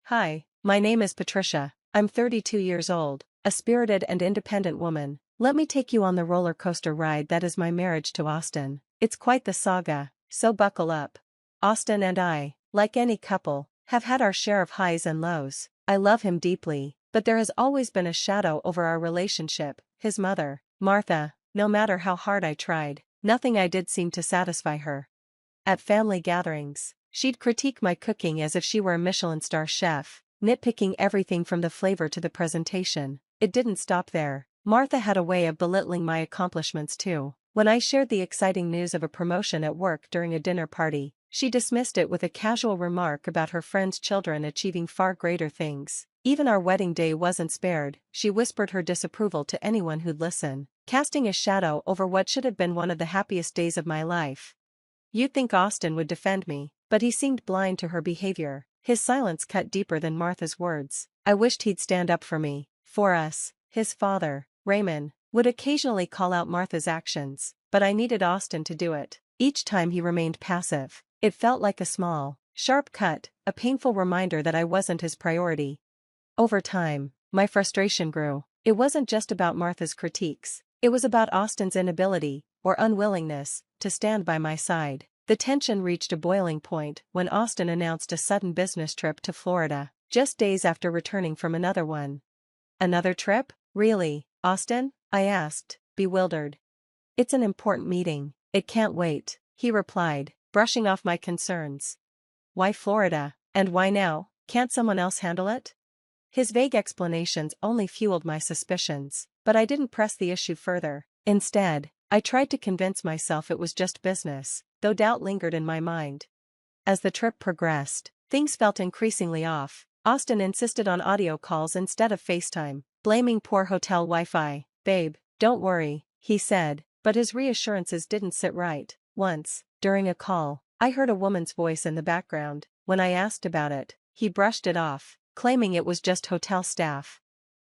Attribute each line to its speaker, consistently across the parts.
Speaker 1: Hi, my name is Patricia. I'm 32 years old, a spirited and independent woman. Let me take you on the roller coaster ride that is my marriage to Austin. It's quite the saga, so buckle up. Austin and I, like any couple, have had our share of highs and lows. I love him deeply, but there has always been a shadow over our relationship. His mother, Martha, no matter how hard I tried, nothing I did seemed to satisfy her. At family gatherings, she'd critique my cooking as if she were a Michelin star chef, nitpicking everything from the flavor to the presentation. It didn't stop there. Martha had a way of belittling my accomplishments too. When I shared the exciting news of a promotion at work during a dinner party, she dismissed it with a casual remark about her friends' children achieving far greater things. Even our wedding day wasn't spared. She whispered her disapproval to anyone who'd listen, casting a shadow over what should have been one of the happiest days of my life. You'd think Austin would defend me, but he seemed blind to her behavior. His silence cut deeper than Martha's words. I wished he'd stand up for me, for us. His father, Raymond, would occasionally call out Martha's actions, but I needed Austin to do it. Each time he remained passive. It felt like a small, sharp cut, a painful reminder that I wasn't his priority. Over time, my frustration grew. It wasn't just about Martha's critiques. It was about Austin's inability, or unwillingness, to stand by my side. The tension reached a boiling point when Austin announced a sudden business trip to Florida, just days after returning from another one. Another trip? Really, Austin? I asked, bewildered. It's an important meeting. It can't wait, he replied, brushing off my concerns. Why Florida? And why now? Can't someone else handle it? His vague explanations only fueled my suspicions, but I didn't press the issue further. Instead, I tried to convince myself it was just business, though doubt lingered in my mind. As the trip progressed, things felt increasingly off. Austin insisted on audio calls instead of FaceTime, blaming poor hotel Wi-Fi. Babe, don't worry, he said, but his reassurances didn't sit right. Once, during a call, I heard a woman's voice in the background. When I asked about it, he brushed it off, claiming it was just hotel staff.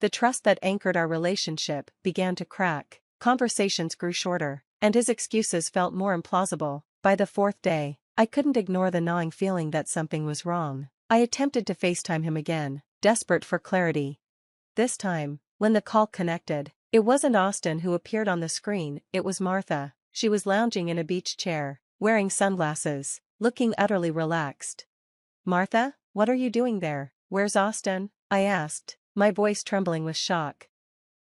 Speaker 1: The trust that anchored our relationship began to crack. Conversations grew shorter, and his excuses felt more implausible. By the fourth day, I couldn't ignore the gnawing feeling that something was wrong. I attempted to FaceTime him again, desperate for clarity. This time, when the call connected, it wasn't Austin who appeared on the screen, it was Martha. She was lounging in a beach chair, wearing sunglasses, looking utterly relaxed. Martha, what are you doing there? Where's Austin? I asked, my voice trembling with shock.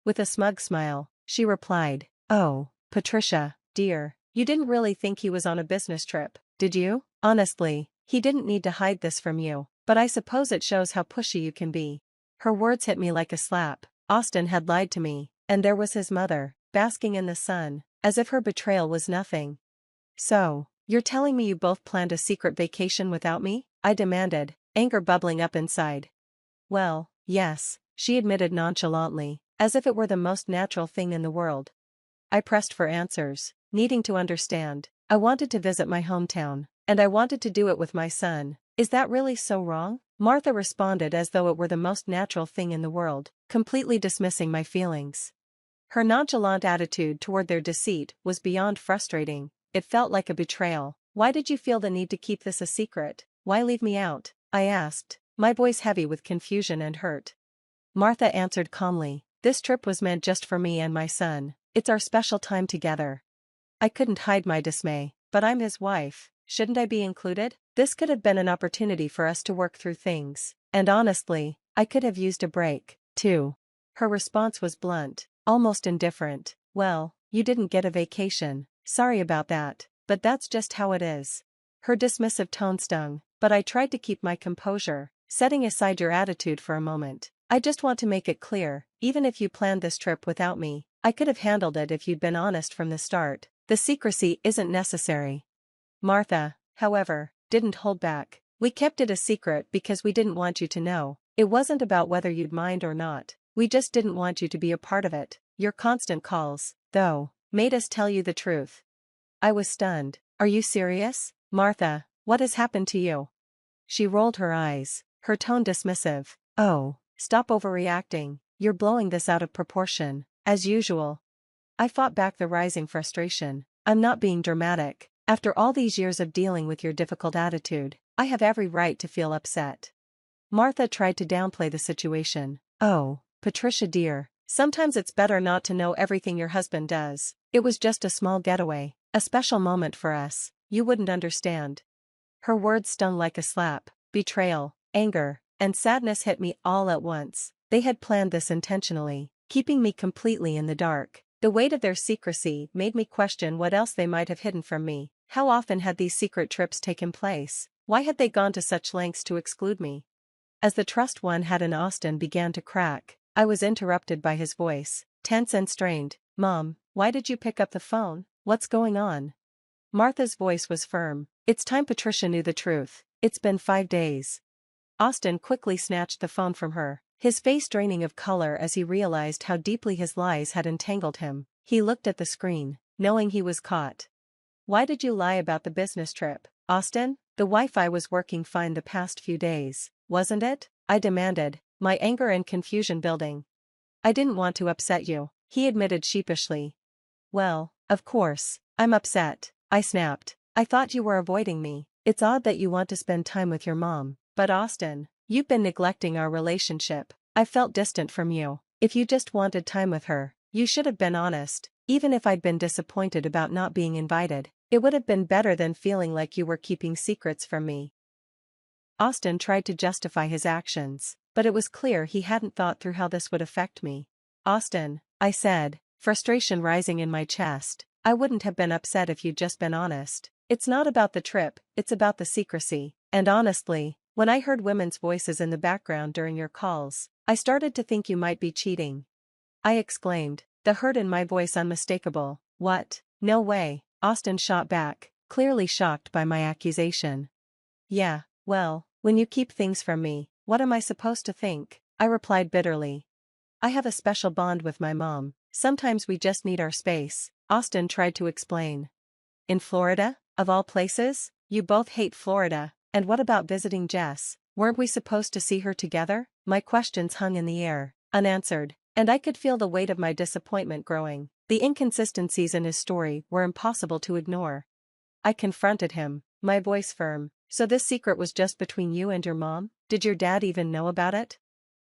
Speaker 1: With a smug smile, she replied, Oh, Patricia, dear, you didn't really think he was on a business trip, did you? Honestly, he didn't need to hide this from you, but I suppose it shows how pushy you can be. Her words hit me like a slap. Austin had lied to me, and there was his mother, basking in the sun, as if her betrayal was nothing. So, you're telling me you both planned a secret vacation without me? I demanded, anger bubbling up inside. Well, yes, she admitted nonchalantly, as if it were the most natural thing in the world. I pressed for answers, needing to understand. I wanted to visit my hometown, and I wanted to do it with my son. Is that really so wrong? Martha responded as though it were the most natural thing in the world, completely dismissing my feelings. Her nonchalant attitude toward their deceit was beyond frustrating. It felt like a betrayal. Why did you feel the need to keep this a secret? Why leave me out? I asked, my voice heavy with confusion and hurt. Martha answered calmly, This trip was meant just for me and my son. It's our special time together. I couldn't hide my dismay. But I'm his wife, shouldn't I be included? This could have been an opportunity for us to work through things, and honestly, I could have used a break, too. Her response was blunt, almost indifferent. Well, you didn't get a vacation, sorry about that, but that's just how it is. Her dismissive tone stung, but I tried to keep my composure, setting aside your attitude for a moment. I just want to make it clear, even if you planned this trip without me, I could have handled it if you'd been honest from the start. The secrecy isn't necessary. Martha, however, didn't hold back. We kept it a secret because we didn't want you to know. It wasn't about whether you'd mind or not. We just didn't want you to be a part of it. Your constant calls, though, made us tell you the truth. I was stunned. Are you serious? Martha, what has happened to you? She rolled her eyes, her tone dismissive. Oh, stop overreacting. You're blowing this out of proportion, as usual. I fought back the rising frustration. I'm not being dramatic. After all these years of dealing with your difficult attitude, I have every right to feel upset. Martha tried to downplay the situation. Oh, Patricia dear, sometimes it's better not to know everything your husband does. It was just a small getaway, a special moment for us. You wouldn't understand. Her words stung like a slap. Betrayal, anger, and sadness hit me all at once. They had planned this intentionally, keeping me completely in the dark. The weight of their secrecy made me question what else they might have hidden from me. How often had these secret trips taken place? Why had they gone to such lengths to exclude me? As the trust one had in Austin began to crack, I was interrupted by his voice, tense and strained. Mom, why did you pick up the phone? What's going on? Martha's voice was firm. It's time Patricia knew the truth. It's been 5 days. Austin quickly snatched the phone from her, his face draining of color as he realized how deeply his lies had entangled him. He looked at the screen, knowing he was caught. Why did you lie about the business trip, Austin? The Wi-Fi was working fine the past few days, wasn't it? I demanded, my anger and confusion building. I didn't want to upset you, he admitted sheepishly. Well, of course, I'm upset, I snapped. I thought you were avoiding me. It's odd that you want to spend time with your mom, but Austin, you've been neglecting our relationship. I felt distant from you. If you just wanted time with her, you should have been honest. Even if I'd been disappointed about not being invited, it would have been better than feeling like you were keeping secrets from me. Austin tried to justify his actions, but it was clear he hadn't thought through how this would affect me. Austin, I said, frustration rising in my chest, I wouldn't have been upset if you'd just been honest. It's not about the trip, it's about the secrecy. And honestly, when I heard women's voices in the background during your calls, I started to think you might be cheating. I exclaimed, the hurt in my voice unmistakable. What? No way, Austin shot back, clearly shocked by my accusation. Yeah, well, when you keep things from me, what am I supposed to think? I replied bitterly. I have a special bond with my mom. Sometimes we just need our space, Austin tried to explain. In Florida, of all places? You both hate Florida, and what about visiting Jess? Weren't we supposed to see her together? My questions hung in the air, unanswered, and I could feel the weight of my disappointment growing. The inconsistencies in his story were impossible to ignore. I confronted him, my voice firm. So this secret was just between you and your mom? Did your dad even know about it?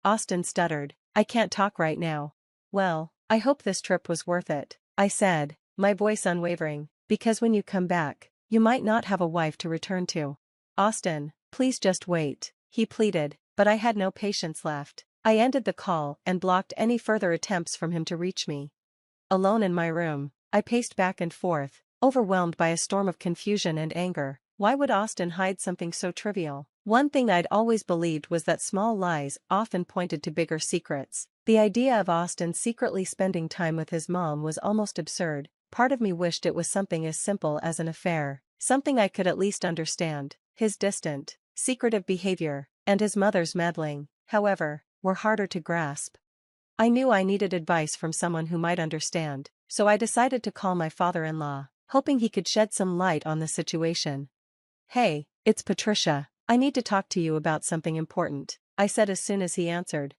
Speaker 1: Austin stuttered. I can't talk right now. Well, I hope this trip was worth it, I said, my voice unwavering, because when you come back, you might not have a wife to return to. Austin, please just wait, he pleaded, but I had no patience left. I ended the call and blocked any further attempts from him to reach me. Alone in my room, I paced back and forth, overwhelmed by a storm of confusion and anger. Why would Austin hide something so trivial? One thing I'd always believed was that small lies often pointed to bigger secrets. The idea of Austin secretly spending time with his mom was almost absurd. Part of me wished it was something as simple as an affair, something I could at least understand. His distant, secretive behavior, and his mother's meddling, however, were harder to grasp. I knew I needed advice from someone who might understand, so I decided to call my father-in-law, hoping he could shed some light on the situation. Hey, it's Patricia. I need to talk to you about something important, I said as soon as he answered.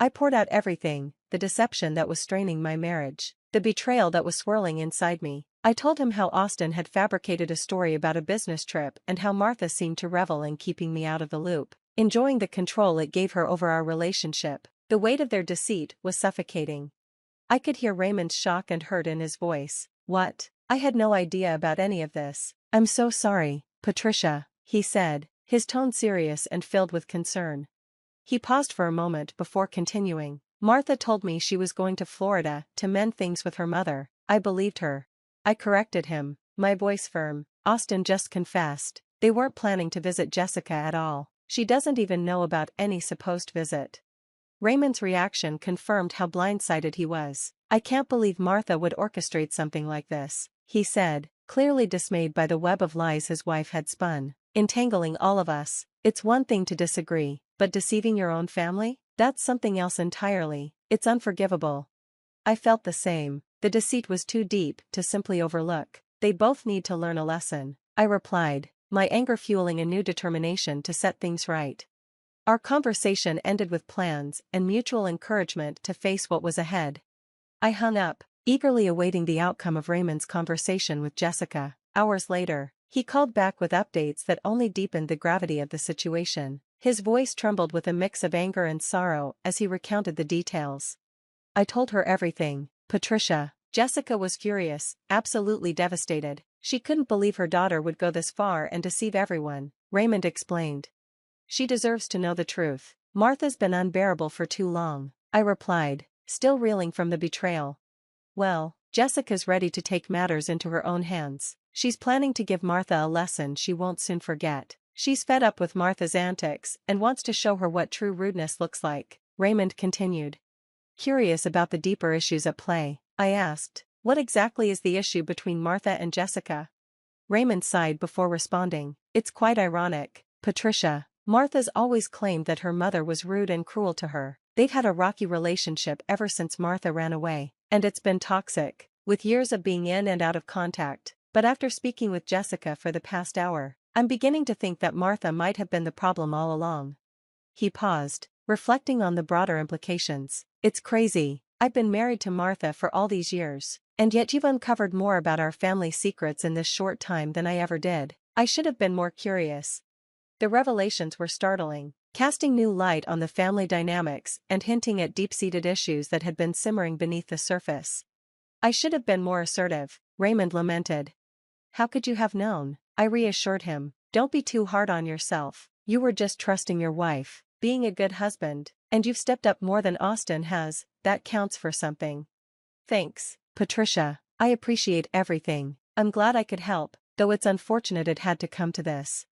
Speaker 1: I poured out everything, the deception that was straining my marriage, the betrayal that was swirling inside me. I told him how Austin had fabricated a story about a business trip and how Martha seemed to revel in keeping me out of the loop, enjoying the control it gave her over our relationship. The weight of their deceit was suffocating. I could hear Raymond's shock and hurt in his voice. What? I had no idea about any of this. I'm so sorry, Patricia, he said, his tone serious and filled with concern. He paused for a moment before continuing. Martha told me she was going to Florida to mend things with her mother. I believed her. I corrected him, my voice firm. Austin just confessed. They weren't planning to visit Jessica at all. She doesn't even know about any supposed visit. Raymond's reaction confirmed how blindsided he was. I can't believe Martha would orchestrate something like this, he said, clearly dismayed by the web of lies his wife had spun, entangling all of us. It's one thing to disagree, but deceiving your own family? That's something else entirely. It's unforgivable. I felt the same. The deceit was too deep to simply overlook. They both need to learn a lesson, I replied, my anger fueling a new determination to set things right. Our conversation ended with plans and mutual encouragement to face what was ahead. I hung up, eagerly awaiting the outcome of Raymond's conversation with Jessica. Hours later, He called back with updates that only deepened the gravity of the situation. His voice trembled with a mix of anger and sorrow as he recounted the details. I told her everything, Patricia. Jessica was furious, absolutely devastated. She couldn't believe her daughter would go this far and deceive everyone, Raymond explained. She deserves to know the truth. Martha's been unbearable for too long, I replied, still reeling from the betrayal. Well, Jessica's ready to take matters into her own hands. She's planning to give Martha a lesson she won't soon forget. She's fed up with Martha's antics and wants to show her what true rudeness looks like, Raymond continued. Curious about the deeper issues at play, I asked, what exactly is the issue between Martha and Jessica? Raymond sighed before responding, it's quite ironic, Patricia. Martha's always claimed that her mother was rude and cruel to her. They've had a rocky relationship ever since Martha ran away, and it's been toxic, with years of being in and out of contact. But after speaking with Jessica for the past hour, I'm beginning to think that Martha might have been the problem all along. He paused, reflecting on the broader implications. It's crazy. I've been married to Martha for all these years, and yet you've uncovered more about our family secrets in this short time than I ever did. I should have been more curious. The revelations were startling, casting new light on the family dynamics and hinting at deep-seated issues that had been simmering beneath the surface. I should have been more assertive, Raymond lamented. How could you have known? I reassured him. Don't be too hard on yourself. You were just trusting your wife, being a good husband, and you've stepped up more than Austin has. That counts for something. Thanks, Patricia. I appreciate everything. I'm glad I could help, though it's unfortunate it had to come to this.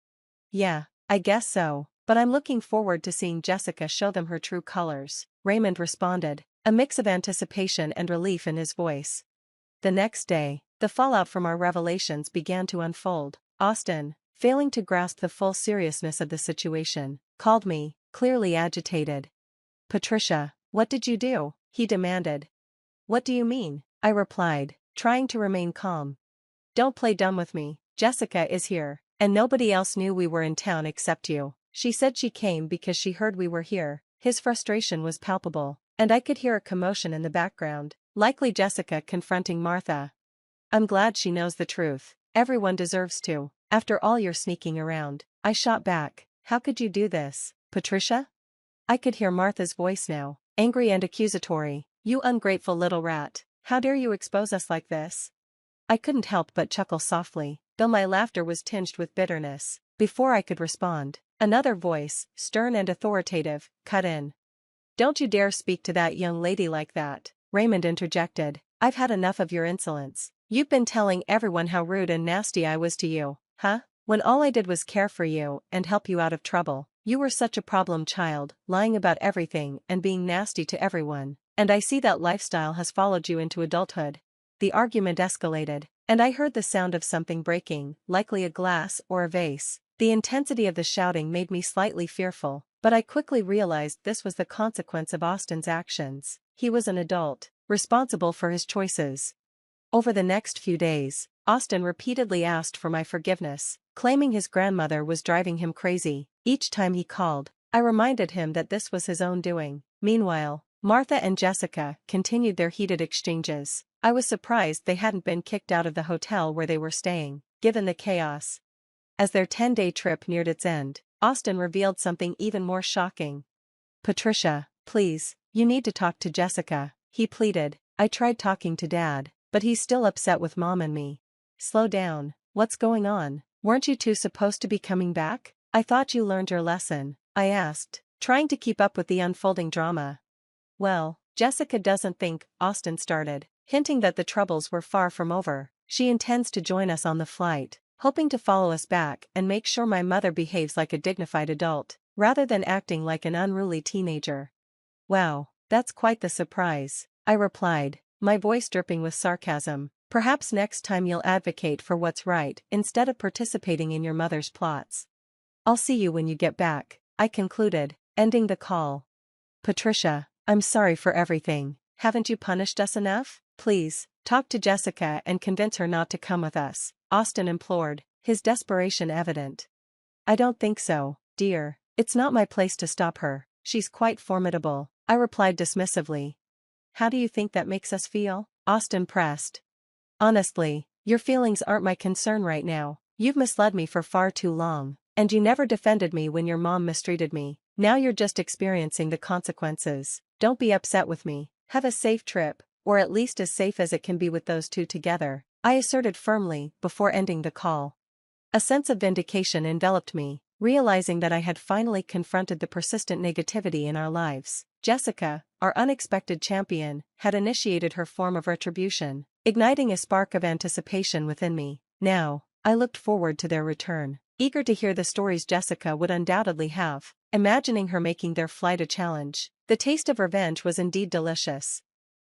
Speaker 1: Yeah, I guess so, but I'm looking forward to seeing Jessica show them her true colors, Raymond responded, a mix of anticipation and relief in his voice. The next day, the fallout from our revelations began to unfold. Austin, failing to grasp the full seriousness of the situation, called me, clearly agitated. Patricia, what did you do? He demanded. What do you mean? I replied, trying to remain calm. Don't play dumb with me. Jessica is here, and nobody else knew we were in town except you. She said she came because she heard we were here. His frustration was palpable, and I could hear a commotion in the background, likely Jessica confronting Martha. I'm glad she knows the truth. Everyone deserves to. After all your sneaking around, I shot back. How could you do this, Patricia? I could hear Martha's voice now, angry and accusatory. You ungrateful little rat. How dare you expose us like this? I couldn't help but chuckle softly, though my laughter was tinged with bitterness. Before I could respond, another voice, stern and authoritative, cut in. Don't you dare speak to that young lady like that, Raymond interjected. I've had enough of your insolence. You've been telling everyone how rude and nasty I was to you, huh? When all I did was care for you and help you out of trouble. You were such a problem child, lying about everything and being nasty to everyone, and I see that lifestyle has followed you into adulthood. The argument escalated, and I heard the sound of something breaking, likely a glass or a vase. The intensity of the shouting made me slightly fearful, but I quickly realized this was the consequence of Austin's actions. He was an adult, responsible for his choices. Over the next few days, Austin repeatedly asked for my forgiveness, claiming his grandmother was driving him crazy. Each time he called, I reminded him that this was his own doing. Meanwhile, Martha and Jessica continued their heated exchanges. I was surprised they hadn't been kicked out of the hotel where they were staying, given the chaos. As their 10-day trip neared its end, Austin revealed something even more shocking. Patricia, please, you need to talk to Jessica, he pleaded. I tried talking to Dad, but he's still upset with Mom and me. Slow down, what's going on? Weren't you two supposed to be coming back? I thought you learned your lesson, I asked, trying to keep up with the unfolding drama. Well, Jessica doesn't think, Austin started, hinting that the troubles were far from over. She intends to join us on the flight, hoping to follow us back and make sure my mother behaves like a dignified adult, rather than acting like an unruly teenager. Wow, that's quite the surprise, I replied, my voice dripping with sarcasm. Perhaps next time you'll advocate for what's right instead of participating in your mother's plots. I'll see you when you get back, I concluded, ending the call. Patricia, I'm sorry for everything. Haven't you punished us enough? Please, talk to Jessica and convince her not to come with us, Austin implored, his desperation evident. I don't think so, dear. It's not my place to stop her. She's quite formidable, I replied dismissively. How do you think that makes us feel? Austin pressed. Honestly, your feelings aren't my concern right now. You've misled me for far too long, and you never defended me when your mom mistreated me. Now you're just experiencing the consequences. Don't be upset with me. Have a safe trip, or at least as safe as it can be with those two together," I asserted firmly before ending the call. A sense of vindication enveloped me, realizing that I had finally confronted the persistent negativity in our lives. Jessica, our unexpected champion, had initiated her form of retribution, igniting a spark of anticipation within me. Now, I looked forward to their return, eager to hear the stories Jessica would undoubtedly have, imagining her making their flight a challenge. The taste of revenge was indeed delicious,